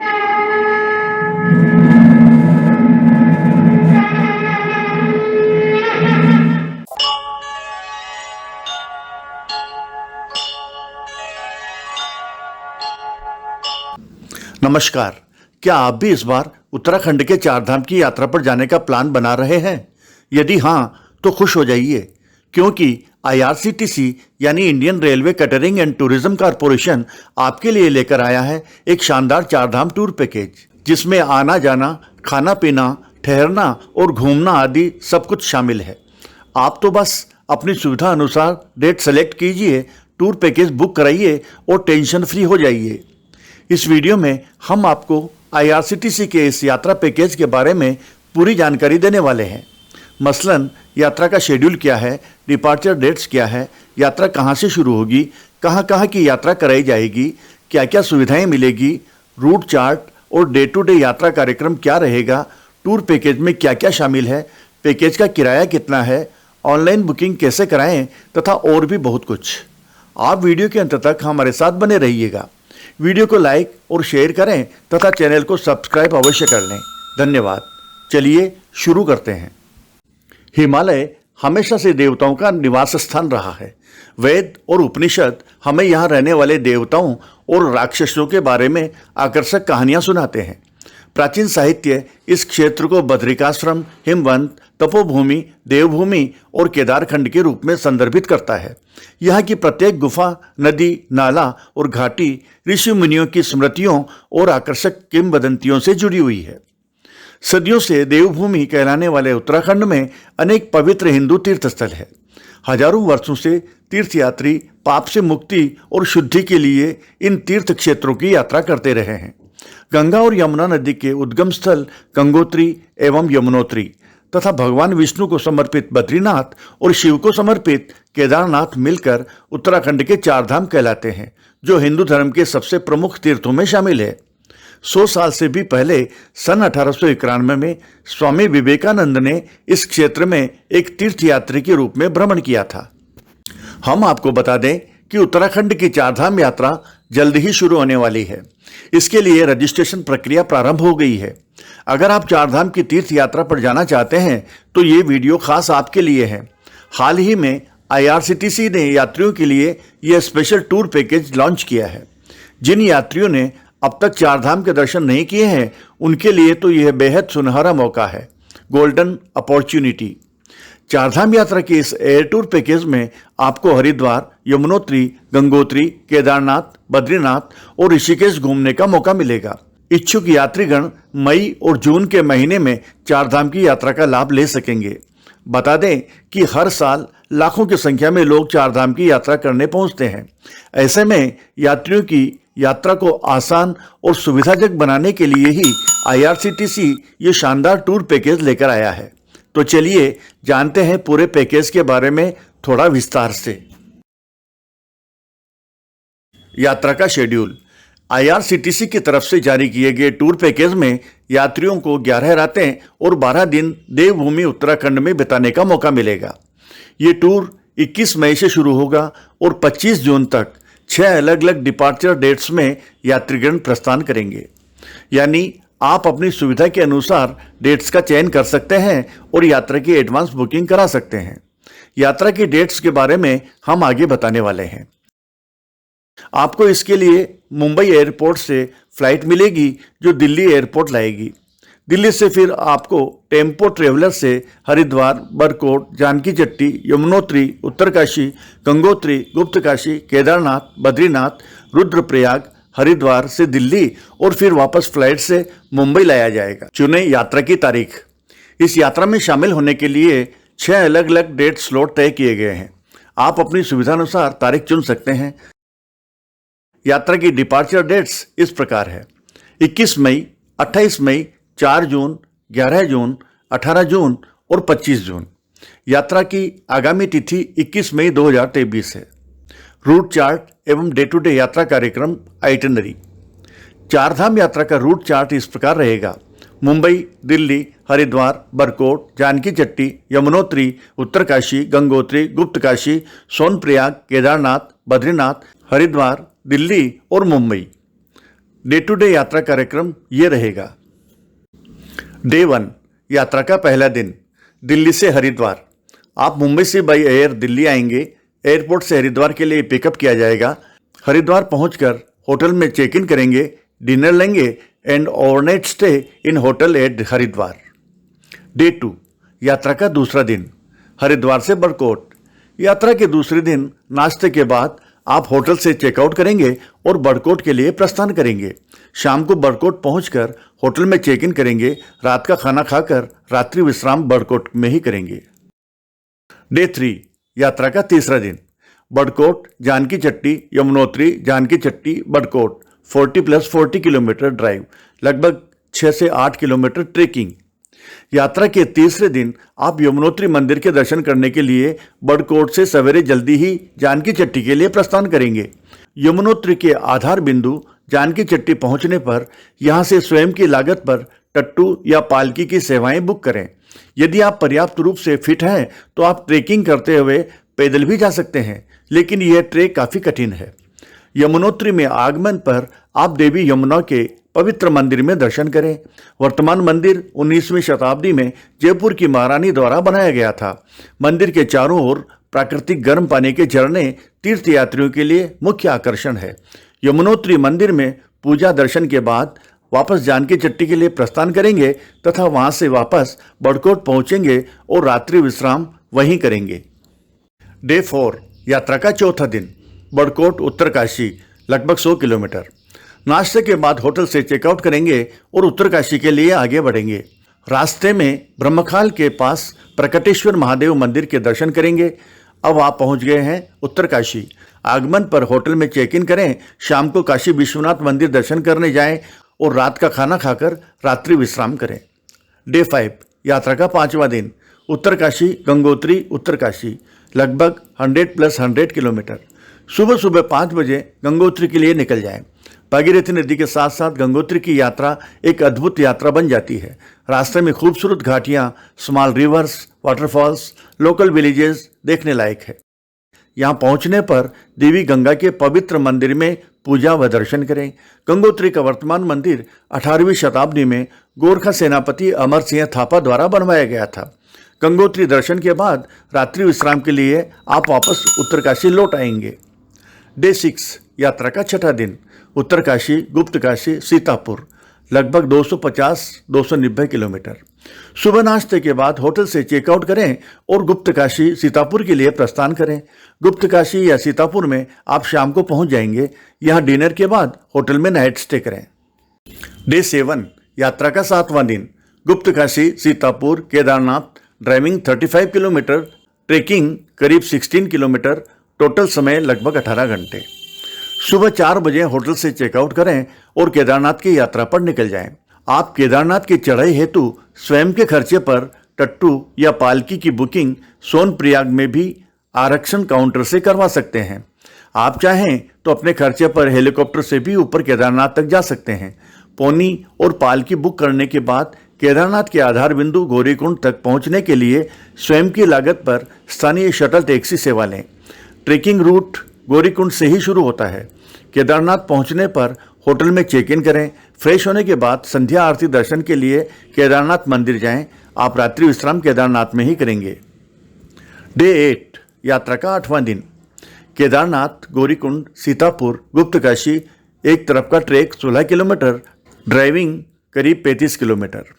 नमस्कार। क्या आप भी इस बार उत्तराखंड के चारधाम की यात्रा पर जाने का प्लान बना रहे हैं? यदि हाँ, तो खुश हो जाइए, क्योंकि IRCTC यानी Indian railway catering and tourism corporation आपके लिए लेकर आया है एक शानदार चारधाम टूर पैकेज, जिसमें आना जाना, खाना पीना, ठहरना और घूमना आदि सब कुछ शामिल है। आप तो बस अपनी सुविधा अनुसार डेट सेलेक्ट कीजिए, टूर पैकेज बुक कराइए और टेंशन फ्री हो जाइए। इस वीडियो में हम आपको IRCTC के इस यात्रा पैकेज के बारे में पूरी जानकारी देने वाले हैं। मसलन यात्रा का शेड्यूल क्या है, डिपार्चर डेट्स क्या है, यात्रा कहां से शुरू होगी, कहां कहां की यात्रा कराई जाएगी, क्या क्या सुविधाएं मिलेगी, रूट चार्ट और डे टू डे यात्रा कार्यक्रम क्या रहेगा, टूर पैकेज में क्या क्या शामिल है, पैकेज का किराया कितना है, ऑनलाइन बुकिंग कैसे कराएं तथा और भी बहुत कुछ। आप वीडियो के अंत तक हमारे साथ बने रहिएगा। वीडियो को लाइक और शेयर करें तथा चैनल को सब्सक्राइब अवश्य कर लें। धन्यवाद। चलिए शुरू करते हैं। हिमालय हमेशा से देवताओं का निवास स्थान रहा है। वेद और उपनिषद हमें यहाँ रहने वाले देवताओं और राक्षसों के बारे में आकर्षक कहानियाँ सुनाते हैं। प्राचीन साहित्य इस क्षेत्र को बद्रिकाश्रम, हिमवंत, तपोभूमि, देवभूमि और केदारखंड के रूप में संदर्भित करता है। यहाँ की प्रत्येक गुफा, नदी, नाला और घाटी ऋषि मुनियों की स्मृतियों और आकर्षक किंवदंतियों से जुड़ी हुई है। सदियों से देवभूमि कहलाने वाले उत्तराखंड में अनेक पवित्र हिंदू तीर्थस्थल है। हजारों वर्षों से तीर्थयात्री पाप से मुक्ति और शुद्धि के लिए इन तीर्थ क्षेत्रों की यात्रा करते रहे हैं। गंगा और यमुना नदी के उद्गम स्थल गंगोत्री एवं यमुनोत्री तथा भगवान विष्णु को समर्पित बद्रीनाथ और शिव को समर्पित केदारनाथ मिलकर उत्तराखंड के चारधाम कहलाते हैं, जो हिंदू धर्म के सबसे प्रमुख तीर्थों में शामिल है। 100 साल से भी पहले सन 1891 में स्वामी विवेकानंद ने इस क्षेत्र में एक तीर्थयात्री के रूप में भ्रमण किया था। हम आपको बता दें कि उत्तराखंड की चारधाम यात्रा जल्द ही शुरू होने वाली है। इसके लिए रजिस्ट्रेशन प्रक्रिया प्रारंभ हो गई है। अगर आप चारधाम की तीर्थ यात्रा पर जाना चाहते हैं तो ये वीडियो खास आपके लिए है। हाल ही में IRCTC ने यात्रियों के लिए यह स्पेशल टूर पैकेज लॉन्च किया है। जिन यात्रियों ने अब तक चारधाम के दर्शन नहीं किए हैं, उनके लिए तो यह बेहद सुनहरा मौका है, गोल्डन अपॉर्चुनिटी। चारधाम यात्रा के इस एयर टूर पैकेज में आपको हरिद्वार, यमुनोत्री, गंगोत्री, केदारनाथ, बद्रीनाथ और ऋषिकेश घूमने का मौका मिलेगा। इच्छुक यात्रीगण मई और जून के महीने में चारधाम की यात्रा का लाभ ले सकेंगे। बता दें कि हर साल लाखों की संख्या में लोग चारधाम की यात्रा करने पहुंचते हैं। ऐसे में यात्रियों की यात्रा को आसान और सुविधाजनक बनाने के लिए ही IRCTC ये शानदार टूर पैकेज लेकर आया है। तो चलिए जानते हैं पूरे पैकेज के बारे में थोड़ा विस्तार से। यात्रा का शेड्यूल। IRCTC की तरफ से जारी किए गए टूर पैकेज में यात्रियों को 11 रातें और 12 दिन देवभूमि उत्तराखंड में बिताने का मौका मिलेगा। ये टूर 21 मई से शुरू होगा और 25 जून तक 6 अलग अलग डिपार्चर डेट्स में यात्रीगण प्रस्थान करेंगे। यानी आप अपनी सुविधा के अनुसार डेट्स का चयन कर सकते हैं और यात्रा की एडवांस बुकिंग करा सकते हैं। यात्रा की डेट्स के बारे में हम आगे बताने वाले हैं। आपको इसके लिए मुंबई एयरपोर्ट से फ्लाइट मिलेगी जो दिल्ली एयरपोर्ट लाएगी। दिल्ली से फिर आपको टेम्पो ट्रेवलर से हरिद्वार, बरकोट, जानकी चट्टी, यमुनोत्री, उत्तरकाशी, गंगोत्री, गुप्तकाशी, केदारनाथ, बद्रीनाथ, रुद्रप्रयाग, हरिद्वार से दिल्ली और फिर वापस फ्लाइट से मुंबई लाया जाएगा। चुने यात्रा की तारीख। इस यात्रा में शामिल होने के लिए 6 अलग अलग डेट स्लॉट तय किए गए हैं। आप अपनी सुविधानुसार तारीख चुन सकते हैं। यात्रा की डिपार्चर डेट्स इस प्रकार है: 21 मई, 28 मई, 4 जून, 11 जून, 18 जून और 25 जून। यात्रा की आगामी तिथि 21 मई 2023 है। रूट चार्ट एवं डे टू डे यात्रा कार्यक्रम आइटिनरी। चारधाम यात्रा का रूट चार्ट इस प्रकार रहेगा: मुंबई, दिल्ली, हरिद्वार, बरकोट, जानकी चट्टी, यमुनोत्री, उत्तरकाशी, गंगोत्री, गुप्तकाशी, सोनप्रयाग, केदारनाथ, बद्रीनाथ, हरिद्वार, दिल्ली और मुंबई। डे टू डे यात्रा कार्यक्रम ये रहेगा। डे 1 यात्रा का पहला दिन, दिल्ली से हरिद्वार। आप मुंबई से बाई एयर दिल्ली आएंगे। एयरपोर्ट से हरिद्वार के लिए पिकअप किया जाएगा। हरिद्वार पहुंचकर होटल में चेक इन करेंगे, डिनर लेंगे and overnight stay in hotel eight Haridwar. Day 2 यात्रा का दूसरा दिन, हरिद्वार से बड़कोट। यात्रा के दूसरे दिन नाश्ते के बाद आप होटल से चेकआउट करेंगे और बड़कोट के लिए प्रस्थान करेंगे। शाम को बड़कोट पहुंचकर होटल में चेक इन करेंगे। रात का खाना खाकर रात्रि विश्राम बड़कोट में ही करेंगे। डे 3 यात्रा का तीसरा दिन, बड़कोट, जानकी चट्टी, यमुनोत्री, जानकी चट्टी, बड़कोट। 40+40 किलोमीटर ड्राइव, लगभग 6 से 8 किलोमीटर ट्रेकिंग। यात्रा के तीसरे दिन आप यमुनोत्री मंदिर के दर्शन करने के लिए बड़कोट से सवेरे जल्दी ही जानकी चट्टी के लिए प्रस्थान करेंगे। यमुनोत्री के आधार बिंदु जानकी चट्टी पहुंचने पर यहां से स्वयं की लागत पर टट्टू या पालकी की सेवाएं बुक करें। यदि आप पर्याप्त रूप से फिट हैं तो आप ट्रेकिंग करते हुए पैदल भी जा सकते हैं, लेकिन यह ट्रेक काफी कठिन है। यमुनोत्री में आगमन पर आप देवी यमुना के पवित्र मंदिर में दर्शन करें। वर्तमान मंदिर 19वीं शताब्दी में जयपुर की महारानी द्वारा बनाया गया था। मंदिर के चारों ओर प्राकृतिक गर्म पानी के झरने तीर्थयात्रियों के लिए मुख्य आकर्षण है। यमुनोत्री मंदिर में पूजा दर्शन के बाद वापस जानकी चट्टी के लिए प्रस्थान करेंगे तथा वहां से वापस बड़कोट पहुंचेंगे और रात्रि विश्राम वहीं करेंगे। डे 4 यात्रा का चौथा दिन, बड़कोट उत्तरकाशी, लगभग 100 किलोमीटर। नाश्ते के बाद होटल से चेकआउट करेंगे और उत्तरकाशी के लिए आगे बढ़ेंगे। रास्ते में ब्रह्मखाल के पास प्रकटेश्वर महादेव मंदिर के दर्शन करेंगे। अब आप पहुंच गए हैं उत्तरकाशी। आगमन पर होटल में चेक इन करें। शाम को काशी विश्वनाथ मंदिर दर्शन करने जाएं और रात का खाना खाकर रात्रि विश्राम करें। डे 5 यात्रा का 5वां दिन, उत्तरकाशी, गंगोत्री, उत्तरकाशी, लगभग 100+100 किलोमीटर। सुबह सुबह 5 बजे गंगोत्री के लिए निकल जाएं। भागीरथी नदी के साथ साथ गंगोत्री की यात्रा एक अद्भुत यात्रा बन जाती है। रास्ते में खूबसूरत घाटियां, small rivers, waterfalls, local villages देखने लायक है। यहाँ पहुँचने पर देवी गंगा के पवित्र मंदिर में पूजा व दर्शन करें। गंगोत्री का वर्तमान मंदिर 18वीं शताब्दी में गोरखा सेनापति अमर सिंह थापा द्वारा बनवाया गया था। गंगोत्री दर्शन के बाद रात्रि विश्राम के लिए आप वापस उत्तरकाशी लौट आएंगे। डे 6 यात्रा का छठा दिन, उत्तरकाशी, गुप्तकाशी, सीतापुर, लगभग 250-290 किलोमीटर। सुबह नाश्ते के बाद होटल से चेकआउट करें और गुप्तकाशी, सीतापुर के लिए प्रस्थान करें। गुप्तकाशी या सीतापुर में आप शाम को पहुंच जाएंगे। यहां डिनर के बाद होटल में नाइट स्टे करें। डे 7 यात्रा का 7वां दिन, Guptkashi, Sitapur, Kedarnath, driving 35 kilometre, trekking करीब 16 किलोमीटर, टोटल समय लगभग 18 घंटे। सुबह 4 बजे होटल से चेकआउट करें और केदारनाथ की यात्रा पर निकल जाएं। आप केदारनाथ की चढ़ाई हेतु स्वयं के खर्चे पर टट्टू या पालकी की बुकिंग सोनप्रयाग में भी आरक्षण काउंटर से करवा सकते हैं। आप चाहें तो अपने खर्चे पर हेलीकॉप्टर से भी ऊपर केदारनाथ तक जा सकते हैं। पोनी और पालकी बुक करने के बाद केदारनाथ के आधार बिंदु गौरीकुंड तक पहुंचने के लिए स्वयं की लागत पर स्थानीय शटल टैक्सी सेवा लें। ट्रेकिंग रूट गौरीकुंड से ही शुरू होता है। केदारनाथ पहुंचने पर होटल में चेक इन करें। फ्रेश होने के बाद संध्या आरती दर्शन के लिए केदारनाथ मंदिर जाएं। आप रात्रि विश्राम केदारनाथ में ही करेंगे। डे 8 यात्रा का 8वां दिन, केदारनाथ, गौरीकुंड, सीतापुर, गुप्तकाशी, एक तरफ का ट्रेक 16 किलोमीटर, ड्राइविंग करीब 35 किलोमीटर।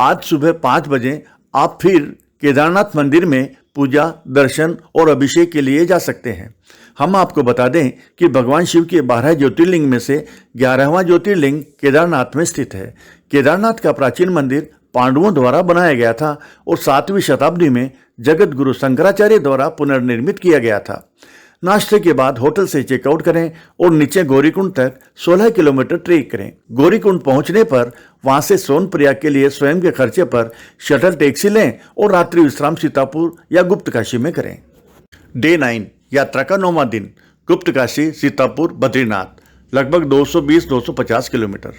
आज सुबह 5 बजे आप फिर केदारनाथ मंदिर में पूजा, दर्शन और अभिषेक के लिए जा सकते हैं। हम आपको बता दें कि भगवान शिव के 12 ज्योतिर्लिंग में से 11वां ज्योतिर्लिंग केदारनाथ में स्थित है। केदारनाथ का प्राचीन मंदिर पांडवों द्वारा बनाया गया था और 7वीं शताब्दी में जगत गुरु शंकराचार्य द्वारा पुनर्निर्मित किया गया था। नाश्ते के बाद होटल से चेकआउट करें और नीचे गौरीकुंड तक 16 किलोमीटर ट्रेक करें। गौरीकुंड पहुंचने पर वहां से सोनप्रयाग के लिए स्वयं के खर्चे पर शटल टैक्सी लें और रात्रि विश्राम सीतापुर या गुप्तकाशी में करें। डे 9 यात्रा का 9वां दिन, गुप्तकाशी, सीतापुर, बद्रीनाथ, लगभग 220-250 किलोमीटर।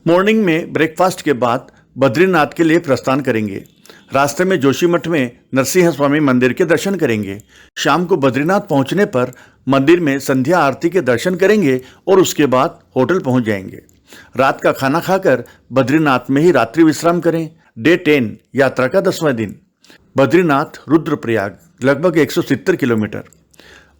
मॉर्निंग में ब्रेकफास्ट के बाद बद्रीनाथ के लिए प्रस्थान करेंगे। रास्ते में जोशीमठ में नरसिंह स्वामी मंदिर के दर्शन करेंगे। शाम को बद्रीनाथ पहुंचने पर मंदिर में संध्या आरती के दर्शन करेंगे और उसके बाद होटल पहुंच जाएंगे। रात का खाना खाकर बद्रीनाथ में ही रात्रि विश्राम करें। डे 10 यात्रा का 10वां दिन, बद्रीनाथ रुद्रप्रयाग लगभग 170 किलोमीटर।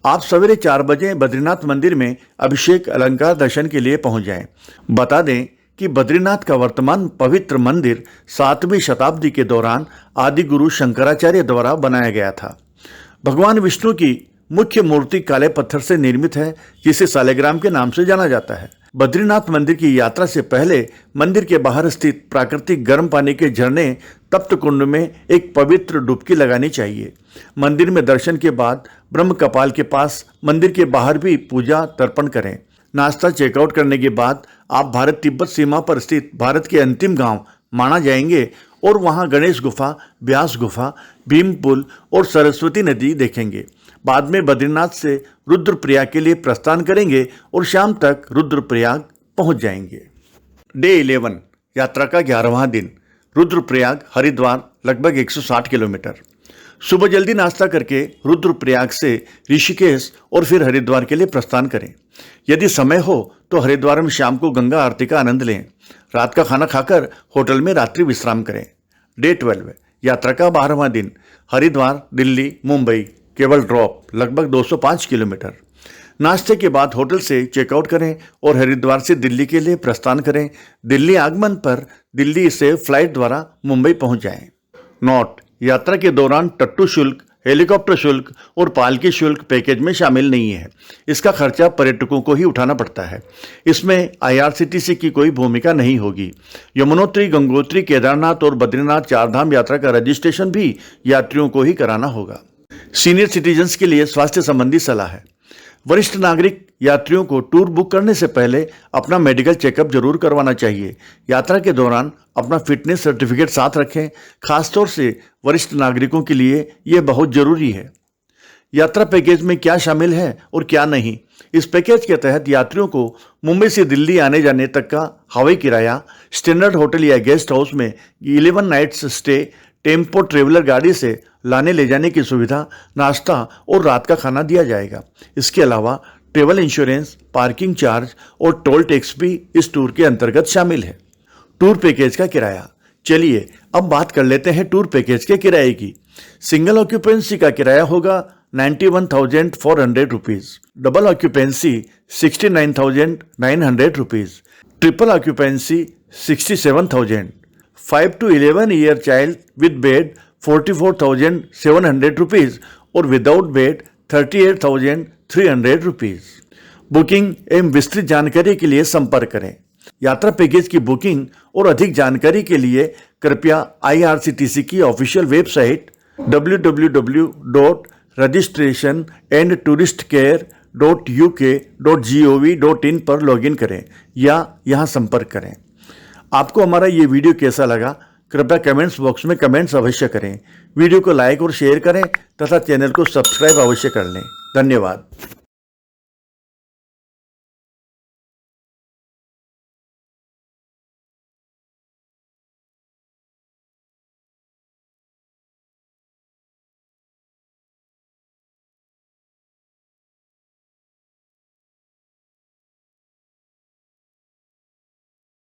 आप सवेरे 4 बजे बद्रीनाथ मंदिर में अभिषेक अलंकार दर्शन के लिए पहुंच जाएं। बता दें कि बद्रीनाथ का वर्तमान पवित्र मंदिर 7वीं शताब्दी के दौरान आदि गुरु शंकराचार्य द्वारा बनाया गया था। भगवान विष्णु की मुख्य मूर्ति काले पत्थर से निर्मित है, जिसे सालेग्राम के नाम से जाना जाता है। बद्रीनाथ मंदिर की यात्रा से पहले मंदिर के बाहर स्थित प्राकृतिक गर्म पानी के झरने तप्त कुंड में एक पवित्र डुबकी लगानी चाहिए। मंदिर में दर्शन के बाद ब्रह्म कपाल के पास मंदिर के बाहर भी पूजा तर्पण करें। नाश्ता चेकआउट करने के बाद आप भारत तिब्बत सीमा पर स्थित भारत के अंतिम गांव माणा जाएंगे और वहां गणेश गुफा, व्यास गुफा, भीम पुल और सरस्वती नदी देखेंगे। बाद में बद्रीनाथ से रुद्रप्रयाग के लिए प्रस्थान करेंगे और शाम तक रुद्रप्रयाग पहुंच जाएंगे। डे 11 यात्रा का 11वां दिन, रुद्रप्रयाग हरिद्वार लगभग 160 किलोमीटर। सुबह जल्दी नाश्ता करके रुद्रप्रयाग से ऋषिकेश और फिर हरिद्वार के लिए प्रस्थान करें। यदि समय हो तो हरिद्वार में शाम को गंगा आरती का आनंद लें। रात का खाना खाकर होटल में रात्रि विश्राम करें। डे 12 यात्रा का 12वां दिन, हरिद्वार दिल्ली मुंबई केवल ड्रॉप लगभग 205 किलोमीटर। नाश्ते के बाद होटल से चेकआउट करें और हरिद्वार से दिल्ली के लिए प्रस्थान करें। दिल्ली आगमन पर दिल्ली से फ्लाइट द्वारा मुंबई पहुंच जाएं। नोट: यात्रा के दौरान टट्टू शुल्क, हेलीकॉप्टर शुल्क और पालकी शुल्क पैकेज में शामिल नहीं है। इसका खर्चा पर्यटकों को ही उठाना पड़ता है। इसमें IRCTC की कोई भूमिका नहीं होगी। यमुनोत्री, गंगोत्री, केदारनाथ और बद्रीनाथ 4 धाम यात्रा का रजिस्ट्रेशन भी यात्रियों को ही कराना होगा। सीनियर सिटीजन्स के लिए स्वास्थ्य संबंधी सलाह है। वरिष्ठ नागरिक यात्रियों को टूर बुक करने से पहले अपना मेडिकल चेकअप जरूर करवाना चाहिए। यात्रा के दौरान अपना फिटनेस सर्टिफिकेट साथ रखें। खासतौर से वरिष्ठ नागरिकों के लिए यह बहुत जरूरी है। यात्रा पैकेज में क्या शामिल है और क्या नहीं। इस पैकेज के तहत यात्रियों को मुंबई से दिल्ली आने जाने तक का हवाई किराया, स्टैंडर्ड होटल या गेस्ट हाउस में 11 नाइट्स स्टे, टेम्पो ट्रेवलर गाड़ी से लाने ले जाने की सुविधा, नाश्ता और रात का खाना दिया जाएगा। इसके अलावा ट्रेवल इंश्योरेंस, पार्किंग चार्ज और टोल टैक्स भी इस टूर के अंतर्गत शामिल है। टूर पैकेज का किराया। चलिए अब बात कर लेते हैं टूर पैकेज के किराए की। सिंगल ऑक्यूपेंसी का किराया होगा 91,400 rupees, double occupancy 69,900 rupees, triple occupancy 67,000, 5 to 11 year child with bed 44,700 rupees और विदाउट बेड 38,300 रुपीज़। बुकिंग एवं विस्तृत जानकारी के लिए संपर्क करें। यात्रा पैकेज की बुकिंग और अधिक जानकारी के लिए कृपया IRCTC की ऑफिशियल वेबसाइट www.registrationandtouristcare.uk.gov.in पर लॉगिन करें या यहां संपर्क करें। आपको हमारा ये वीडियो कैसा लगा कृपया कमेंट्स बॉक्स में कमेंट्स अवश्य करें। वीडियो को लाइक और शेयर करें तथा चैनल को सब्सक्राइब अवश्य कर लें। धन्यवाद।